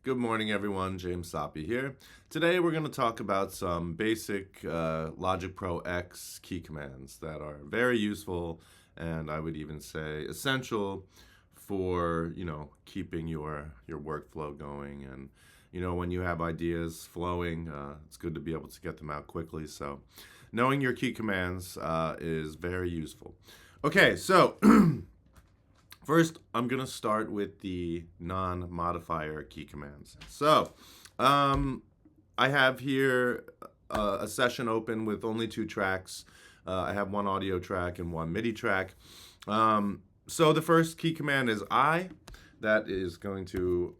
Good morning, everyone. James Soppy here. Today we're going to talk about some basic Logic Pro X key commands that are very useful and I would even say essential for, keeping your workflow going. And, when you have ideas flowing, it's good to be able to get them out quickly. So knowing your key commands is very useful. Okay, so first, I'm going to start with the non-modifier key commands. So, I have here a session open with only 2 tracks. I have 1 audio track and 1 MIDI track. So the first key command is I. That is going to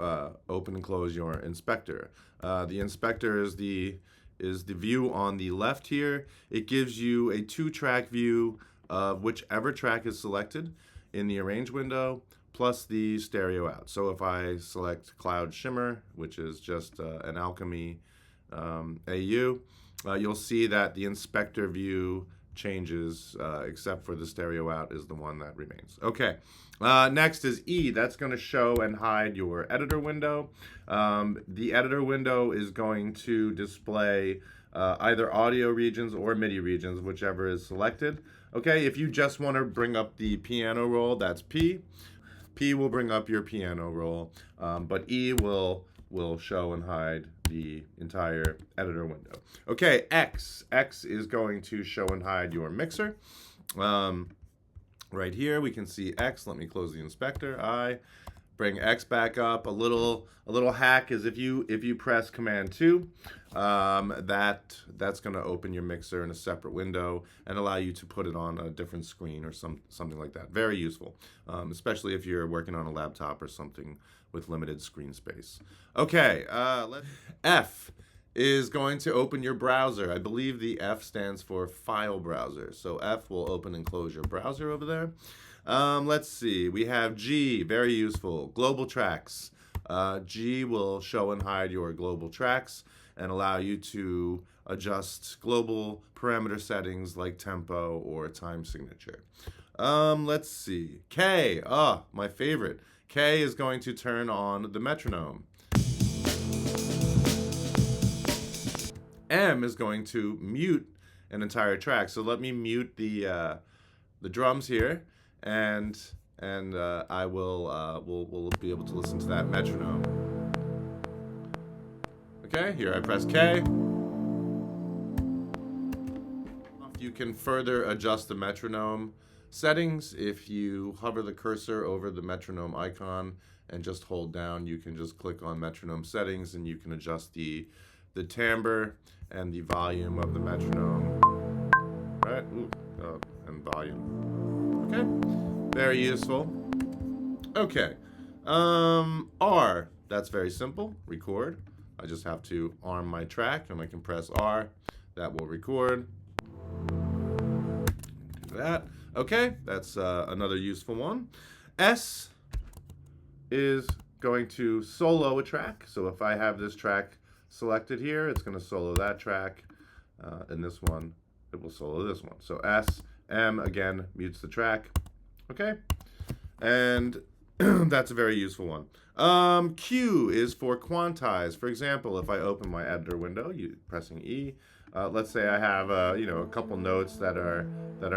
open and close your inspector. The inspector is the view on the left here. It gives you a 2-track view of whichever track is selected in the arrange window, plus the stereo out. So if I select Cloud Shimmer, which is just an Alchemy AU, you'll see that the inspector view changes, except for the stereo out is the one that remains. Okay, next is E. That's going to show and hide your editor window. The editor window is going to display either audio regions or MIDI regions, whichever is selected. Okay, if you just want to bring up the piano roll, that's P. P will bring up your piano roll, but E will show and hide the entire editor window. Okay, X. X is going to show and hide your mixer. Right here we can see X. Let me close the inspector. I bring X back up. A little hack is if you press Command 2, that's going to open your mixer in a separate window and allow you to put it on a different screen or something like that. Very useful, especially if you're working on a laptop or something with limited screen space. Okay, F is going to open your browser. I believe the F stands for file browser. So F will open and close your browser over there. Let's see, we have G, very useful, global tracks. G will show and hide your global tracks and allow you to adjust global parameter settings like tempo or time signature. Let's see, K, my favorite. K is going to turn on the metronome. M is going to mute an entire track. So let me mute the drums here, and I will be able to listen to that metronome. Okay, here I press K. You can further adjust the metronome settings if you hover the cursor over the metronome icon and just hold down. You can just click on metronome settings and you can adjust the timbre and the volume of the metronome. Right? And volume. Okay, very useful. Okay, R, that's very simple, record. I just have to arm my track and I can press R, that will record. Do that. Okay, that's another useful one. S is going to solo a track. So if I have this track selected here, it's going to solo that track. And this one, it will solo this one. So S, M, again, mutes the track. Okay, and that's a very useful one. Q is for quantize. For example, if I open my editor window, pressing E, let's say I have a couple notes that are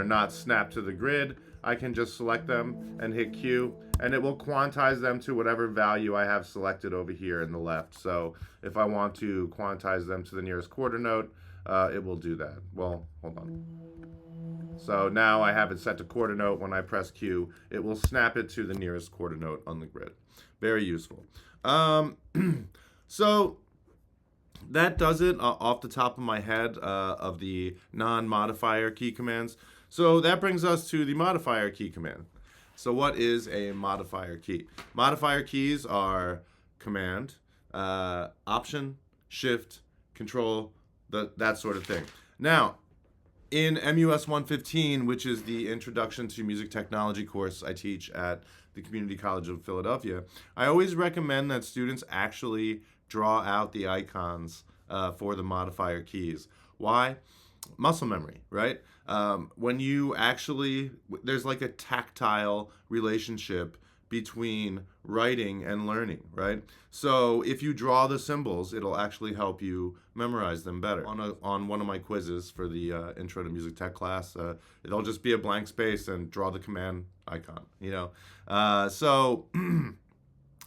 not snapped to the grid. I can just select them and hit Q, and it will quantize them to whatever value I have selected over here in the left. So if I want to quantize them to the nearest quarter note, it will do that. Well, hold on. So now I have it set to quarter note. When I press Q, it will snap it to the nearest quarter note on the grid. Very useful. So that does it off the top of my head of the non-modifier key commands. So that brings us to the modifier key command. So what is a modifier key? Modifier keys are Command, Option, Shift, Control, that sort of thing. Now, in MUS 115, which is the Introduction to Music Technology course I teach at the Community College of Philadelphia, I always recommend that students actually draw out the icons for the modifier keys. Why? Muscle memory, right? When you actually, there's like a tactile relationship between writing and learning, right? So if you draw the symbols, it'll actually help you memorize them better. On one of my quizzes for the Intro to Music Tech class, it'll just be a blank space and draw the command icon, you know? So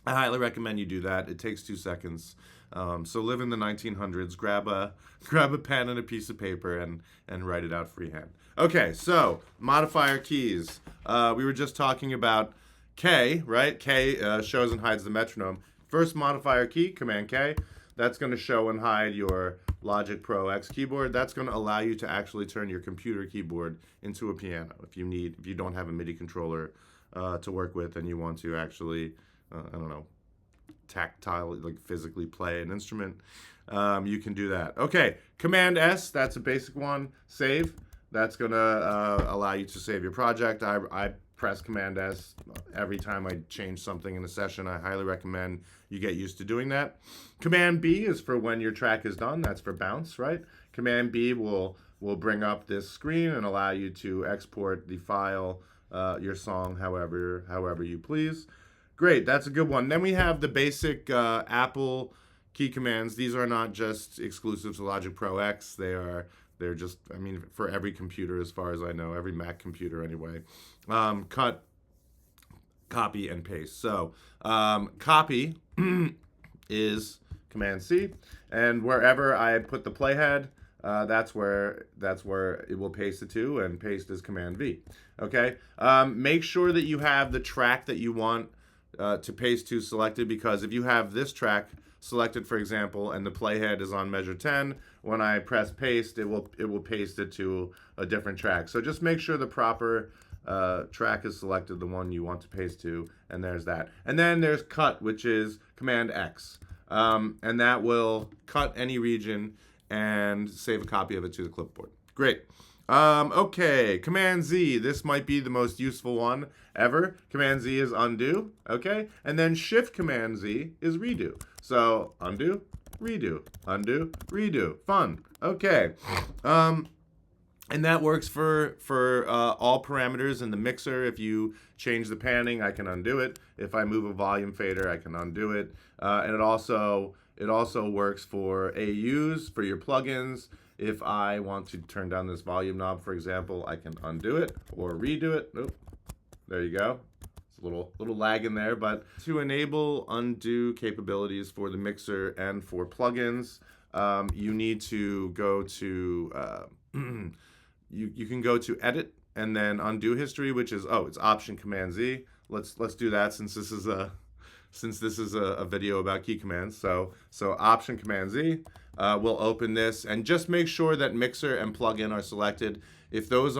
I highly recommend you do that. It takes 2 seconds. So live in the 1900s, grab a pen and a piece of paper and write it out freehand. Okay, so modifier keys. We were just talking about K, right? K shows and hides the metronome. First modifier key, Command K, that's going to show and hide your Logic Pro X keyboard. That's going to allow you to actually turn your computer keyboard into a piano if you don't have a MIDI controller to work with and you want to actually, I don't know, tactile, like physically play an instrument, you can do that. Okay, Command S, that's a basic one. Save, that's gonna allow you to save your project. I press Command S every time I change something in a session. I highly recommend you get used to doing that. Command B is for when your track is done. That's for bounce, right? Command B will bring up this screen and allow you to export the file, your song, however you please. Great, that's a good one. Then we have the basic Apple key commands. These are not just exclusive to Logic Pro X. They're just, I mean, for every computer as far as I know, every Mac computer anyway. Cut, copy, and paste. So copy is Command C, and wherever I put the playhead, that's where it will paste it to, and paste is Command V. Okay, make sure that you have the track that you want to paste to selected, because if you have this track selected, for example, and the playhead is on measure 10, when I press paste, it will paste it to a different track. So just make sure the proper track is selected, the one you want to paste to, and there's that. And then there's cut, which is Command X, and that will cut any region and save a copy of it to the clipboard. Great. Okay, Command Z, this might be the most useful one ever. Command Z is undo, okay? And then Shift Command Z is redo. So undo, redo, undo, redo. Fun. Okay. And that works for all parameters in the mixer. If you change the panning, I can undo it. If I move a volume fader, I can undo it. And it also works for AUs, for your plugins. If I want to turn down this volume knob, for example, I can undo it or redo it. Nope. There you go. It's a little lag in there, but to enable undo capabilities for the mixer and for plugins, you need to go to you can go to Edit and then Undo History, which is it's Option Command Z. Let's do that since this is a video about key commands. So Option Command Z will open this, and just make sure that mixer and plugin are selected. If those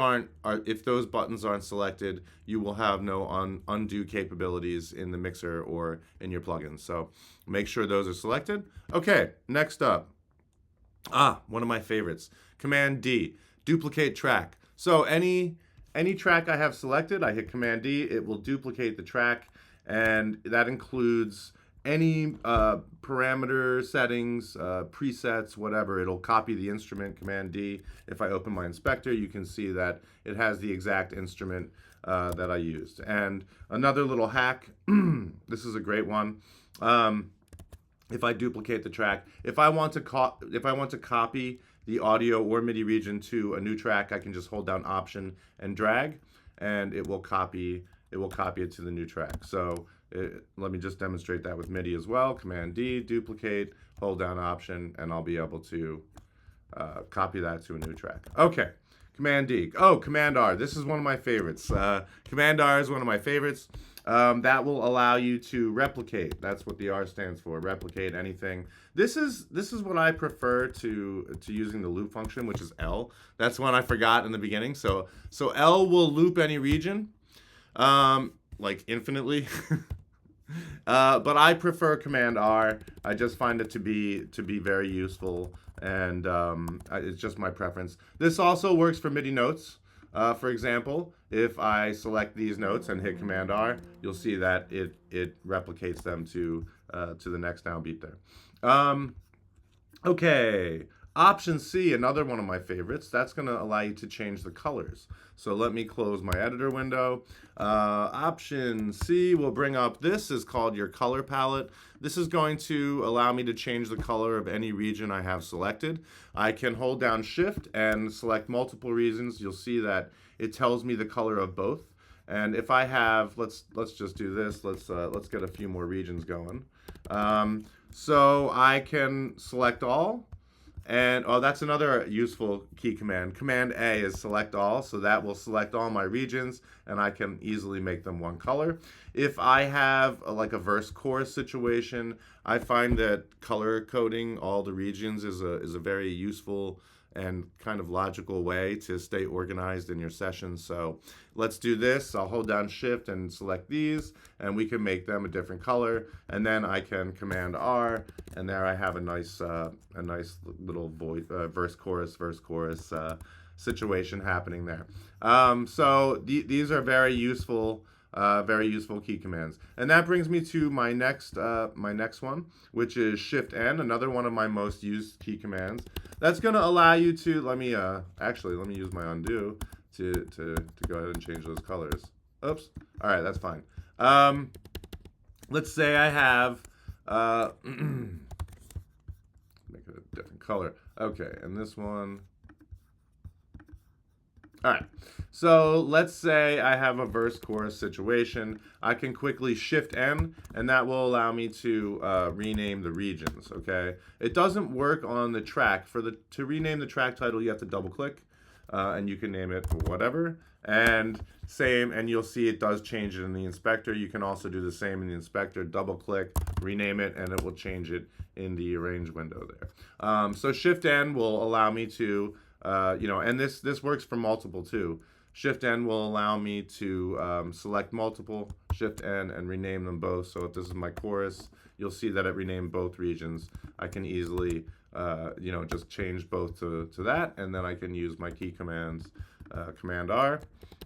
buttons aren't selected, you will have no undo capabilities in the mixer or in your plugins. So make sure those are selected. Okay, next up, one of my favorites, Command D, duplicate track. So any track I have selected, I hit Command D, it will duplicate the track, and that includes any parameter settings, presets, whatever. It'll copy the instrument, Command D. If I open my inspector, you can see that it has the exact instrument that I used. And another little hack, this is a great one. If I duplicate the track, if I want to copy the audio or MIDI region to a new track, I can just hold down Option and drag, and it will copy it to the new track. So let me just demonstrate that with MIDI as well. Command D, duplicate, hold down Option, and I'll be able to copy that to a new track. Okay, Command D. Oh, Command R. This is one of my favorites. Command R is one of my favorites. That will allow you to replicate. That's what the R stands for, replicate anything. This is what I prefer to using the loop function, which is L. That's one I forgot in the beginning. So L will loop any region, like infinitely. But I prefer Command R. I just find it to be very useful, and it's just my preference. This also works for MIDI notes. For example, if I select these notes and hit Command R, you'll see that it replicates them to the next downbeat there. Okay, Option C, another one of my favorites, that's going to allow you to change the colors. So let me close my editor window. Option C will bring up, this is called your color palette. This is going to allow me to change the color of any region I have selected. I can hold down Shift and select multiple regions. You'll see that it tells me the color of both. And if I have, let's just do this. Let's get a few more regions going. So I can select all. And oh, that's another useful key command. Command A is select all, so that will select all my regions, and I can easily make them one color. If I have like a verse chorus situation, I find that color coding all the regions is a very useful and kind of logical way to stay organized in your session. So let's do this. I'll hold down Shift and select these, and we can make them a different color. And then I can Command R, and there I have a nice little verse chorus situation happening there. So these are very useful key commands. And that brings me to my next one, which is Shift N, another one of my most used key commands. That's going to allow you to, let me use my undo to go ahead and change those colors. Oops. All right, that's fine. Let's say I have, make it a different color. Okay, and this one. All right, so let's say I have a verse chorus situation. I can quickly Shift N, and that will allow me to rename the regions, okay? It doesn't work on the track. To rename the track title, you have to double click, and you can name it whatever. And you'll see it does change it in the inspector. You can also do the same in the inspector, double click, rename it, and it will change it in the arrange window there. So Shift N will allow me to and this works for multiple too. Shift N will allow me to select multiple, Shift N, and rename them both. So if this is my chorus, you'll see that it renamed both regions. I can easily, just change both to that, and then I can use my key commands, Command R,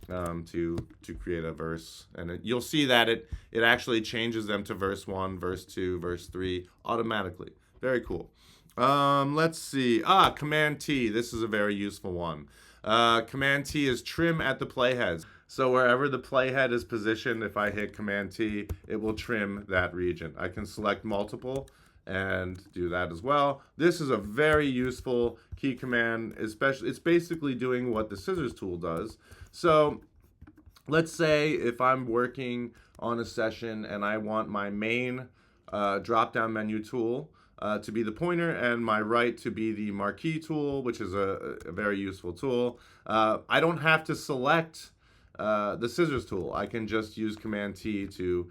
to create a verse. And you'll see that it actually changes them to verse 1, verse 2, verse 3 automatically. Very cool. Let's see. Command T. This is a very useful one. Command T is trim at the playheads. So wherever the playhead is positioned, if I hit Command T, it will trim that region. I can select multiple and do that as well. This is a very useful key command, especially it's basically doing what the scissors tool does. So let's say if I'm working on a session and I want my main drop-down menu tool to be the pointer and my right to be the marquee tool, which is a very useful tool. I don't have to select the scissors tool. I can just use Command T to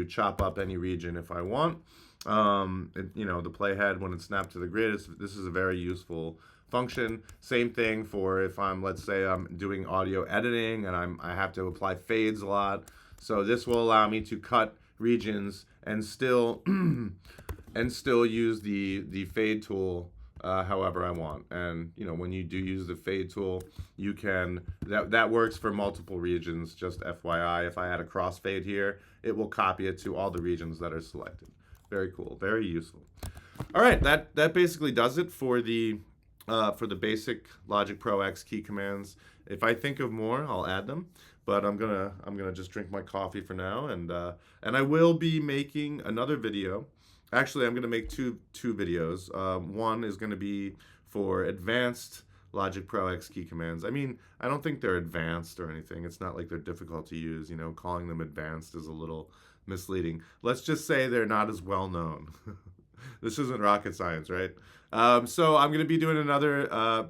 chop up any region if I want. The playhead, when it's snapped to the grid, this is a very useful function. Same thing for if let's say I'm doing audio editing and I have to apply fades a lot. So this will allow me to cut regions and still use the fade tool however I want. And when you do use the fade tool, you can that works for multiple regions. Just FYI, if I had a crossfade here, it will copy it to all the regions that are selected. Very cool, very useful. All right, that basically does it for the basic Logic Pro X key commands. If I think of more, I'll add them. But I'm gonna just drink my coffee for now, and I will be making another video. Actually, I'm going to make two videos. One is going to be for advanced Logic Pro X key commands. I mean, I don't think they're advanced or anything. It's not like they're difficult to use. Calling them advanced is a little misleading. Let's just say they're not as well known. This isn't rocket science, right? So I'm going to be doing another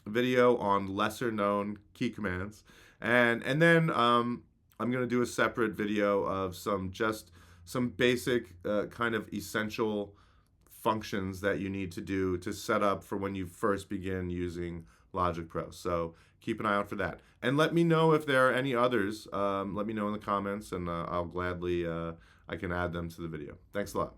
video on lesser known key commands. And then I'm going to do a separate video of some basic kind of essential functions that you need to do to set up for when you first begin using Logic Pro. So keep an eye out for that. And let me know if there are any others. Let me know in the comments, and I'll gladly, I can add them to the video. Thanks a lot.